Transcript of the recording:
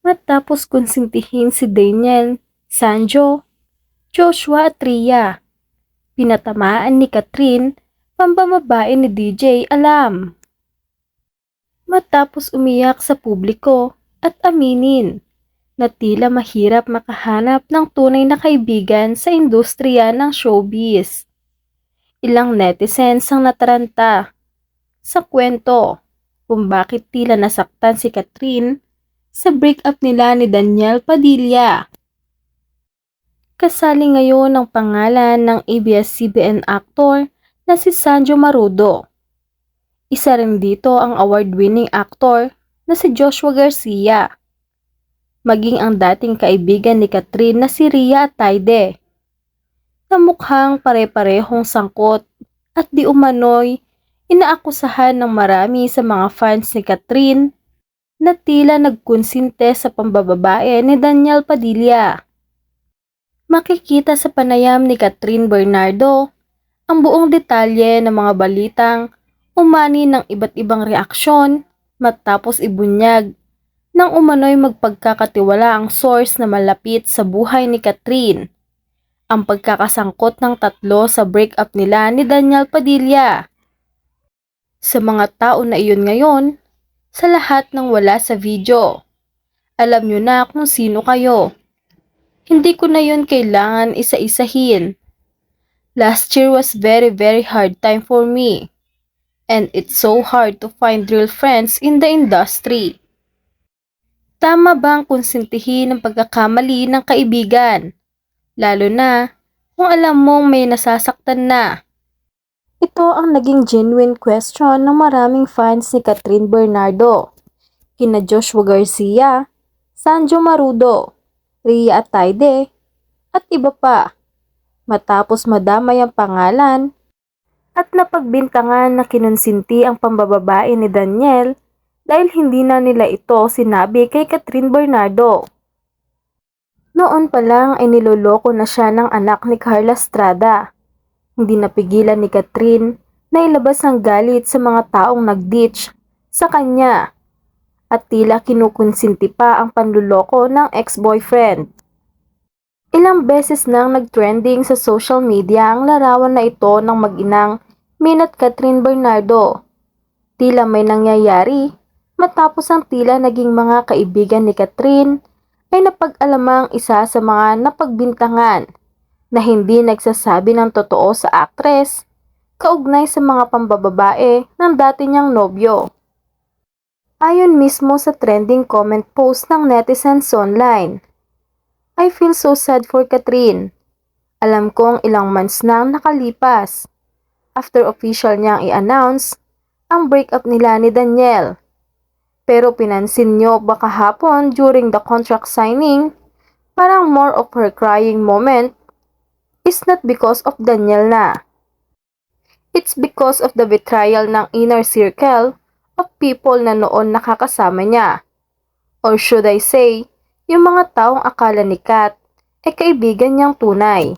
Matapos konsintihin si Daniel, Sanjo, Joshua at Rhea, pinatamaan ni Catherine, pambababae ni DJ Alam. Matapos umiyak sa publiko at aminin na tila mahirap makahanap ng tunay na kaibigan sa industriya ng showbiz. Ilang netizens ang nataranta sa kwento kung bakit tila nasaktan si Catherine sa breakup nila ni Daniel Padilla. Kasali ngayon ang pangalan ng ABS-CBN actor na si Sanjo Marudo. Isa rin dito ang award-winning actor na si Joshua Garcia. Maging ang dating kaibigan ni Catherine na si Rhea Ataide, na mukhang pare-parehong sangkot at di umano'y inaakusahan ng marami sa mga fans ni Catherine na tila nagkonsinte sa pambababae ni Daniel Padilla. Makikita sa panayam ni Catherine Bernardo ang buong detalye ng mga balitang umani ng iba't ibang reaksyon matapos ibunyag ng umano'y magpagkakatiwala ang source na malapit sa buhay ni Catherine ang pagkakasangkot ng tatlo sa breakup nila ni Daniel Padilla. Sa mga tao na iyon ngayon, sa lahat ng wala sa video, alam nyo na kung sino kayo. Hindi ko na yun kailangan isa-isahin. Last year was very hard time for me. And it's so hard to find real friends in the industry. Tama bang konsintihin ang pagkakamali ng kaibigan? Lalo na kung alam mong may nasasaktan na. Ito ang naging genuine question ng maraming fans ni Catherine Bernardo, kina Joshua Garcia, Sanjo Marudo, Rhea Ataide, at iba pa. Matapos madamay ang pangalan at napagbintangan na kinonsinti ang pambababae ni Daniel dahil hindi na nila ito sinabi kay Catherine Bernardo. Noon pa lang ay niloloko na siya ng anak ni Carla Estrada. Hindi napigilan ni Catherine na ilabas ang galit sa mga taong nag-ditch sa kanya at tila kinukonsinti pa ang panluloko ng ex-boyfriend. Ilang beses nang nag-trending sa social media ang larawan na ito ng mag-inang Min at Catherine Bernardo. Tila may nangyayari matapos ang tila naging mga kaibigan ni Catherine ay napag-alamang isa sa mga napagbintangan na hindi nagsasabi ng totoo sa aktres kaugnay sa mga pambababae ng dati niyang nobyo. Ayon mismo sa trending comment post ng netizens online, I feel so sad for Catherine. Alam kong ilang months nang nakalipas after official niyang i-announce ang breakup nila ni Daniel. Pero pinansin niyo ba kahapon during the contract signing, parang more of her crying moment is not because of Daniel na. It's because of the betrayal ng inner circle of people na noon nakakasama niya. Or should I say, yung mga taong akala ni Kat ay kaibigan niyang tunay.